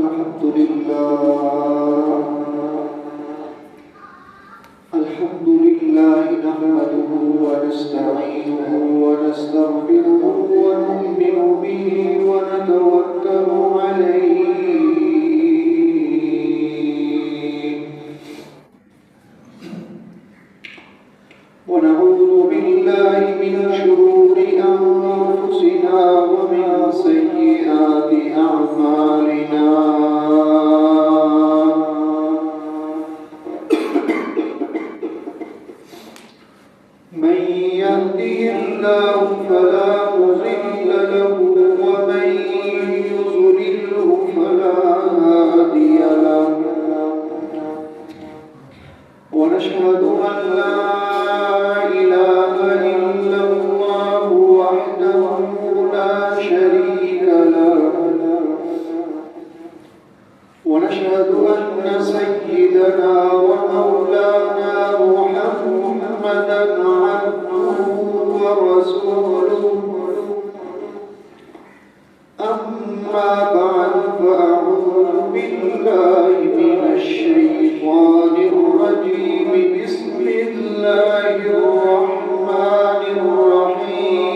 الحمد لله نحمده ونستعينه ونستغفره ونؤمن به ونتوكل عليه ونعوذ بالله من شرور أنفسنا ومن سيئات أعمالنا من يهده الله فلا مضل له ومن يضلله فلا هادي له ونشهد أن لا إله إلا الله وحده لا شريك له ونشهد أن سيدنا ومولانا محمدا عبده ورسوله أما بعد فأعوذ بالله من الشيطان الرجيم بسم الله الرحمن الرحيم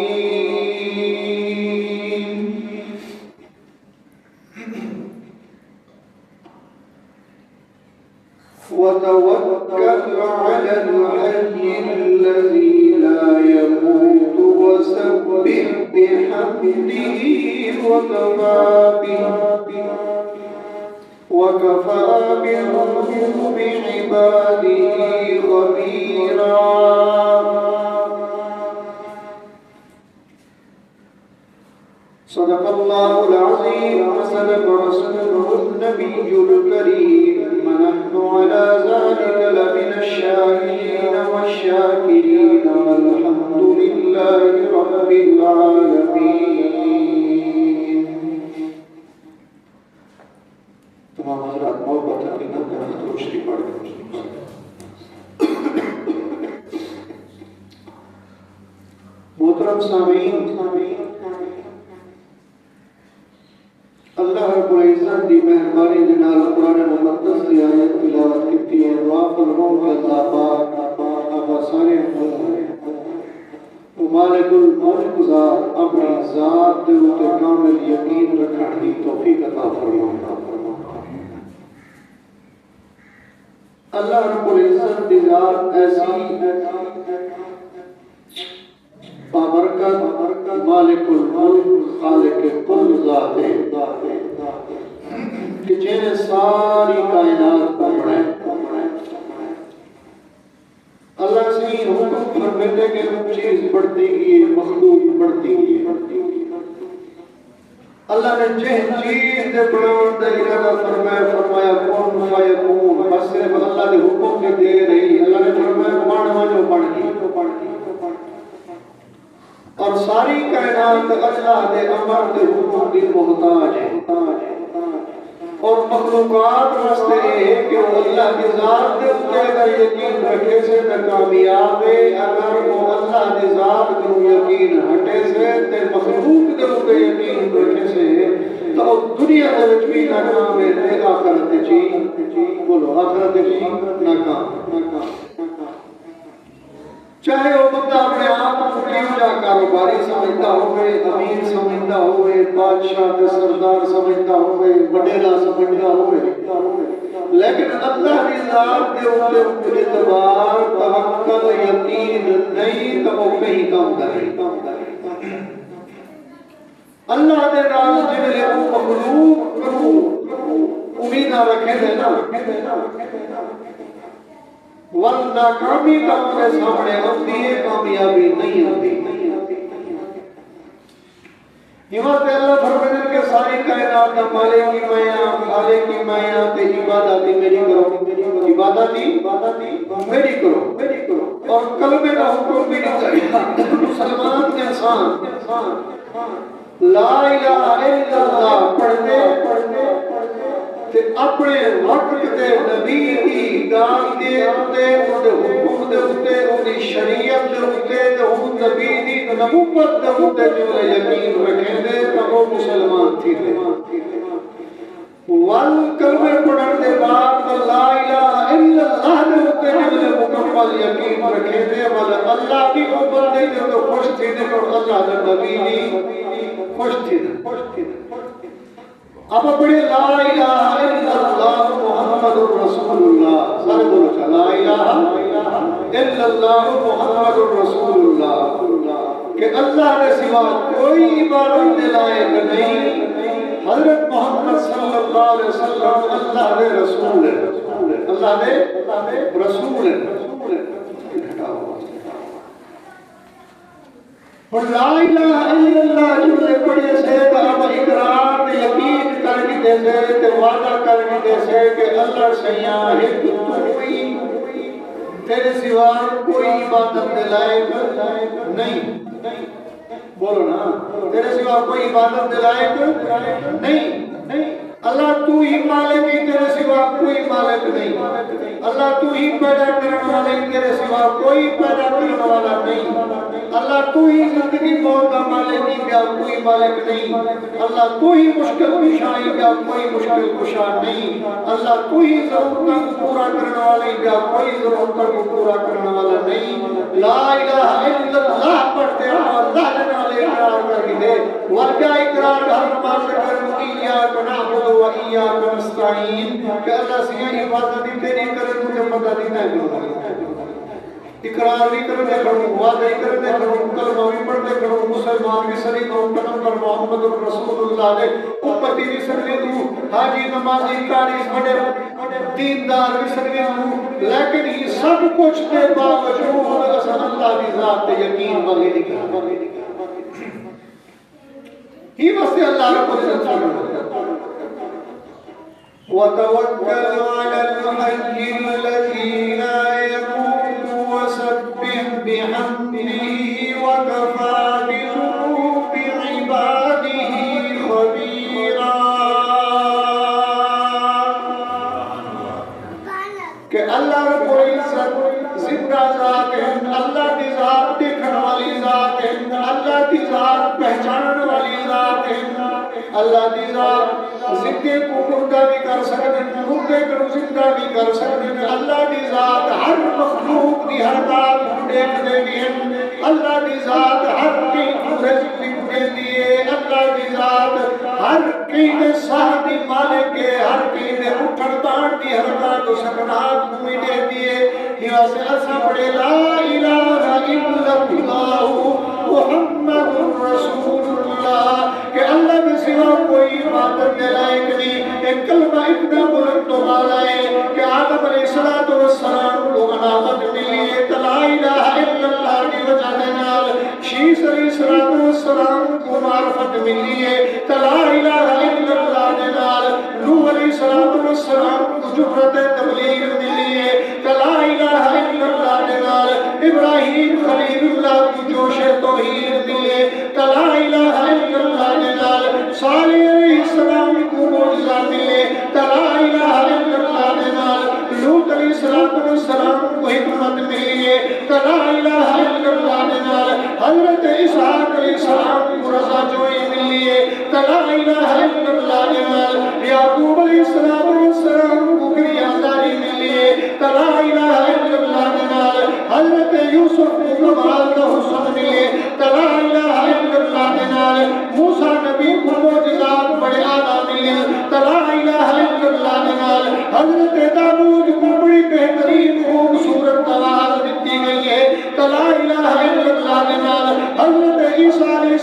وتوكل على الحي الذي لا يموت وسبح بحمده وكفى به بعباده خبيرا صدق الله العظيم وصدق رسوله النبي الكريم ونحن على ذلك لمن الشاهدين والشاكرين والحمد لله رب العالمين. تمام حضرات محبت کی نام کا روشنی پڑھ کر محترم سامعین، اللہ رب العزت دی مہربانی دے نال قرآن مقدس دی آیت تلاوت کیتی ہے. دعا فرماؤں کہ اللہ پاک آپ سارے مالک الملک ذات اپنی ذات دے اوپر کامل یقین رکھن دی توفیق عطا فرمائے. اللہ رب العزت دی ذات ایسی بابرکت مالک الملک خالق کل ذات ہے کہ جنہیں ساری کائنات کو بنائے. اللہ سے ہی حکم فرماتے کہ چیز بڑھتی گئی مخلوق بڑھتی گئی. اللہ نے جن چیز دے بڑھان دا ارادہ فرمایا کون فیکون، بس صرف اللہ نے حکم کے دے رہی. اللہ نے فرمایا بڑھنا جو بڑھ گئی اور ساری کائنات اللہ دے امر دے حکم دی محتاج ہے. اور مخلوقات واسطے ہے کہ وہ اللہ کی ذات دے اوپر اگر یقین رکھے سے تو کامیاب ہے. اگر وہ اللہ کی ذات کو یقین ہٹے سے تے مخلوق دے اوپر یقین رکھے سے تو دنیا دے وچ بھی ناکام ہے تے آخرت وچ بولو آخرت وچ ناکام. چاہے وہ بندہ اپنے آپ کو کیوں کاروباری سمجھتا ہوئے، امیر سمجھتا ہوئے، بادشاہ تے سردار سمجھتا ہوئے، وڈیرا سمجھتا ہوئے، لیکن اللہ کی ذات کے اوپر اعتبار توکل یقین نہیں تو وہ کہیں کام کرے. اللہ دے نال جڑے مخلوق کو امید رکھے دے نا ناکامی کا ان کے سامنے ہوتی ہے، کامیابی نہیں ہوتی. اللہ فرماتے ہیں کہ ساری کائنات کا مالک کی میں خالق کی میں تے عبادت میری کرو، عبادت میری کرو اور کلمے کا حکم بھی نہیں کرے. مسلمان انسان لا الہ الا اللہ پڑھتے تے اپنے وقت دے نبی دی گال دے اتے اندے حکم دے اتے اندی شریعت دے اتے تے ہم نبی دی نبوت دے اتے جو یقین رکھیں دے تو وہ مسلمان تھی دے. والکلمے پڑھن دے بعد لا الہ الا اللہ دے اوتے جڑے مکمل یقین رکھے دے مطلب اللہ بھی او بندے دے تو خوش تھی دے اور اللہ دے نبی بھی خوش تھی دے اب پڑھے لا الہ الا اللہ محمد رسول اللہ سارے بولو چا لا الہ الا اللہ محمد رسول اللہ کہ اللہ نے سوا کوئی عبادت کے لائق نہیں حضرت محمد صلی اللہ علیہ وسلم اللہ دے رسول ہے اللہ دے رسول ہے اور لا الہ الا اللہ جملے پڑھے سے اب اقرار تے یقین کر کے دے سے تے وعدہ کر کے دے سے کہ اللہ سیاں ہے کوئی تیرے سوا کوئی عبادت کے لائق نہیں بولو نا تیرے سوا کوئی عبادت کے لائق نہیں اللہ تو ہی مالک ہے تیرے سوا کوئی مالک نہیں اللہ تو ہی پیدا کرنے والا ہے تیرے سوا کوئی پیدا کرنے والا نہیں اللہ تو ہی زندگی موت کا مالک ہے کیا کوئی مالک نہیں اللہ تو ہی مشکل کشا ہے کیا کوئی مشکل کشا نہیں اللہ تو ہی ضرورتوں کو پورا کرنے والا ہے کیا کوئی ضرورتوں کو پورا کرنے والا نہیں لا الہ الا اللہ پڑھتے ہیں اللہ جنالے اقرار کر کے دے ورکہ اقرار ہر نماز کرنے ایاک نعبد و ایاک نستعین کہ اللہ سے عبادت تیری کرے تجھے پتہ نہیں ہے اقرار بھی کرنے کھڑوں وعدہ کرنے کھڑوں کلمہ بھی پڑھنے کھڑوں مسلمان بھی سری کروں قدم پر محمد رسول اللہ نے امتی بھی سروے دوں حاجی نمازی کاری بڑے دیندار بھی سروے دوں لیکن یہ سب کچھ کے باوجود اصل اللہ کی ذات تے یقین والی نہیں ہی واسطے اللہ رب العزت وتوکل علی الحی الذی لا يموت وسبح بحمده وكفى بذنوب عباده خبيرا کہ اللہ رب العزت زندہ ذات ہے اللہ کی ذات دیکھنے والی ذات ہے اللہ کی ذات پہچاننے والی ذات ہے اللہ کی ذات زندے کو مردہ بھی کر سکتے ہیں مردے کو زندہ بھی کر سکتے ہیں اللہ کی ذات ہر مخلوق کی ہر بات دیکھ دے بھی ہیں اللہ کی ذات ہر کی رزق دے دیے اللہ کی ذات ہر کی دے صاحبی مالک کے ہر کی دے اٹھن بان دی حرکات و سکنات ہوئی دے دیے یہ سے ایسا پڑے لا الہ الا اللہ محمد رسول اللہ کہ اللہ کے سوا کوئی عبادت کے لائق نہیں ایک کلمہ اتنا بلند و بالا ہے کہ آدم علیہ السلام کو علامت ملی ہے لا الہ الا اللہ کی وجہ نال شیس علیہ السلام کو معرفت ملی ہے لا الہ الا اللہ نال نوح علیہ السلام کو جرأت تبلیغ ملی ہے لا الہ الا اللہ نال ابراہیم خلیل اللہ کو جوش توحید ملے لا الہ الا اللہ نال صالح علیہ السلام کو معجزہ ملے لا الہ الا اللہ نال لوط علیہ السلام کو حکمت ملی ہے لا الہ الا اللہ نال حضرت اسحاق علیہ السلام کو رضا جوئی ملی ہے لا الہ الا اللہ نال یعقوب علیہ السلام کو گریازاری ملی ہے لا الہ الا اللہ نال حضرت یوسف کو کمال کا حسن ملے لا الہ الا اللہ نال موسیٰ نبی کو معجزات بڑے آدھا ملے لا الہ الا اللہ نال حضرت داود کو بڑی بہترین خوبصورت آواز دیتی گئی ہے لا الہ الا اللہ نال حضرت عیسیٰ علیہ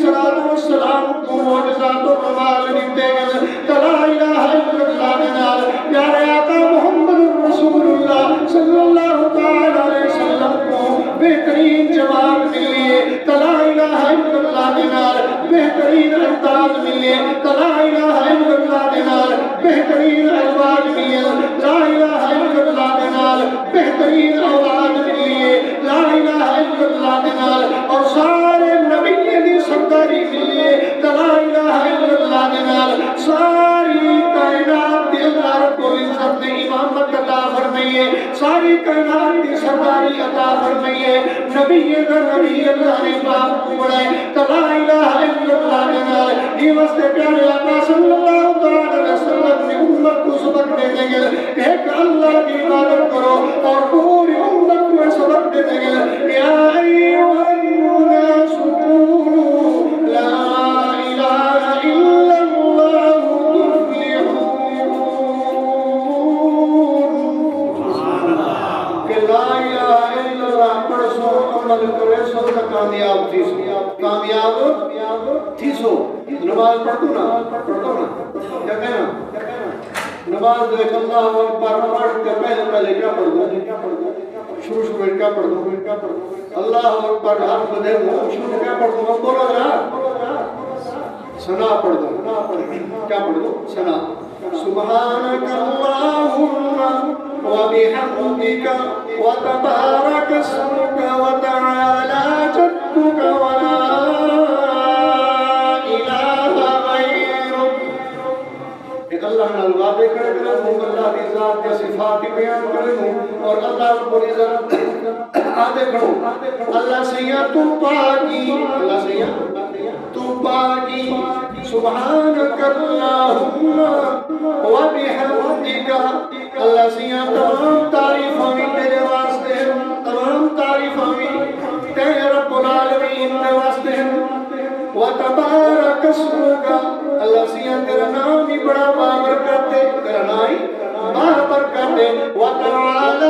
السلام کو معجزات و کمال دیتے گئے لا الہ الا اللہ نال پیارے آقا محمد رسول اللہ صلی اللہ تعالی علیہ وسلم کو بہترین جواب ملیے لا الہ الا اللہ نال بہترین انداز ملیے لا الہ الا اللہ نال بہترین الفاظ ملیے لا الہ الا اللہ نال بہترین آواز ملیے لا الہ الا اللہ نال اور سارے نبی دی سرداری ملیے لا الہ الا اللہ نال ساری کائنات دی اللہ رب العزت نے امامت عطا فرمائیے ساری کائنات دی سرداری عطا فرمائیے نبی اللہ نے باپ کو بڑھائے لا الہ الا اللہ نال یہ واسطے پیارے آقا صلی اللہ علیہ وسلم نے امت کو سبق دے دیں گے ایک اللہ کی عبادت کرو اور پوری امت کو سبق دے دیں گے یا ایھا الناس قولوا لا الہ الا اللہ تفلحون کہ لا الہ الا اللہ پڑھ سو عمل کرے سو کامیاب تھی سو کامیاب تھی سو نماز پڑھو نا کیا کہنا نماز دیکھ اللہ اکبر پڑھ کے پہلے کیا پڑھ دو شروع میں کیا پڑھ دو اللہ اکبر ہاتھ بدے شروع کیا پڑھ دو بولو ذرا ثنا پڑھ دو کیا پڑھ دو ثنا سبحانک اللہم وبحمدک وتبارک اسمک وتعالی جدک ولا اللہ نال وعدے کرے ہوں اللہ کی ذات کے صفات بیان کرے ہوں اور اللہ کو عزت آدھے کرو اللہ سیاں تو پاکی اللہ سیاں تو پاکی سبحانک اللہم وبحمدک اللہ سیاں تمام تعریفاں تیرے واسطے ہیں تمام تعریفاں تیرے رب العالمین کے واسطے ہیں وتبارک اسمک اللہ سیاں تیرا نام ہی بڑا بابرکت ہے تیرا نام ہی بابرکت ہے وتعالی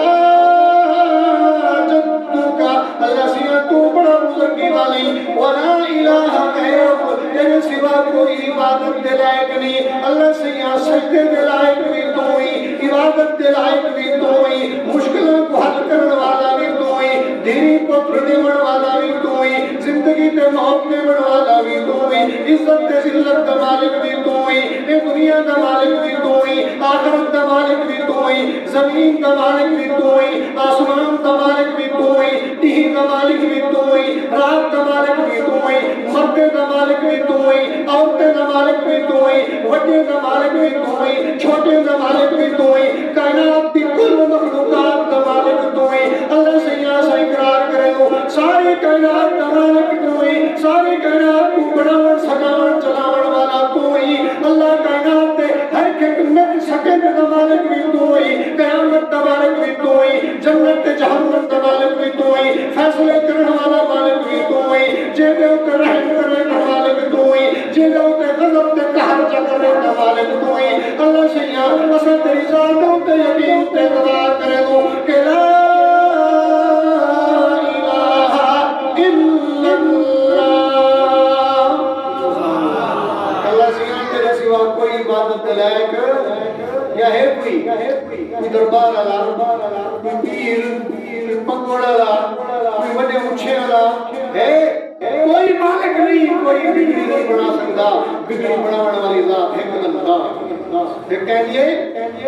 جدک اللہ سیاں تو بڑا بزرگی والی ولا الہ غیرک تیرے سوا کوئی عبادت دے لائق نہیں اللہ سیاں سجدے دے لائق بھی تو ہی عبادت دے لائق بھی تو ہی مشکلوں کو حل کرنے والا بھی تو ہی دینی پتر دیون والا بھی تو ہی زندگی تے موت دیون والا بھی تو ہی عزت تے ذلت دا مالک بھی تو ہی اے دنیا دا مالک بھی تو ہی آخرت دا مالک بھی تو ہی زمین دا مالک بھی تو ہی آسمان دا مالک بھی تو ہی تیہ دا مالک بھی تو ہی رات دا مالک بھی تو ہی مرد دا مالک بھی تو ہی عورتیں دا مالک بھی تو ہی وڈے دا مالک بھی تو ہی چھوٹے دا مالک بھی تو ہی کائنات دی کل مخلوقات دا مالک تو ہی اللہ سے یہاں سے اقرار کرے ہو ساری کائنات دا مالک تو ہی ساری کائنات کو بڑھاون سکاون چلاون والا تو ہی اللہ کائنات دے ہر ایک منٹ سیکنڈ دا مالک بھی تو ہی قیامت دا مالک بھی تو ہی جنت تے جہنم دا مالک بھی تو ہی فیصلے کرنے والا مالک بھی تو ہی جے دے اوتے رحم کرنے دا مالک تو ہی جے دے اوتے غضب تے قہر کرنے دا مالک تو ہی اللہ سے یہاں اساں تیری ذات تے یقین تے گواہ کرے ہو کہ لا کوئی عبادت لائق یا ہے کوئی دربار والا کوئی پیر پگوڑ والا کوئی بڑے اونچے والا ہے کوئی مالک نہیں کوئی بگڑی نہیں بنا سکتا بگڑی بنانے والی ذات ہے اللہ پھر کہہ دیے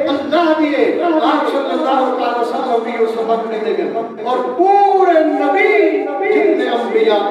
اللہ دیے آپ صلی اللہ علیہ وسلم بھی اس وقت دے گئے اور پورے نبی جتنے انبیاء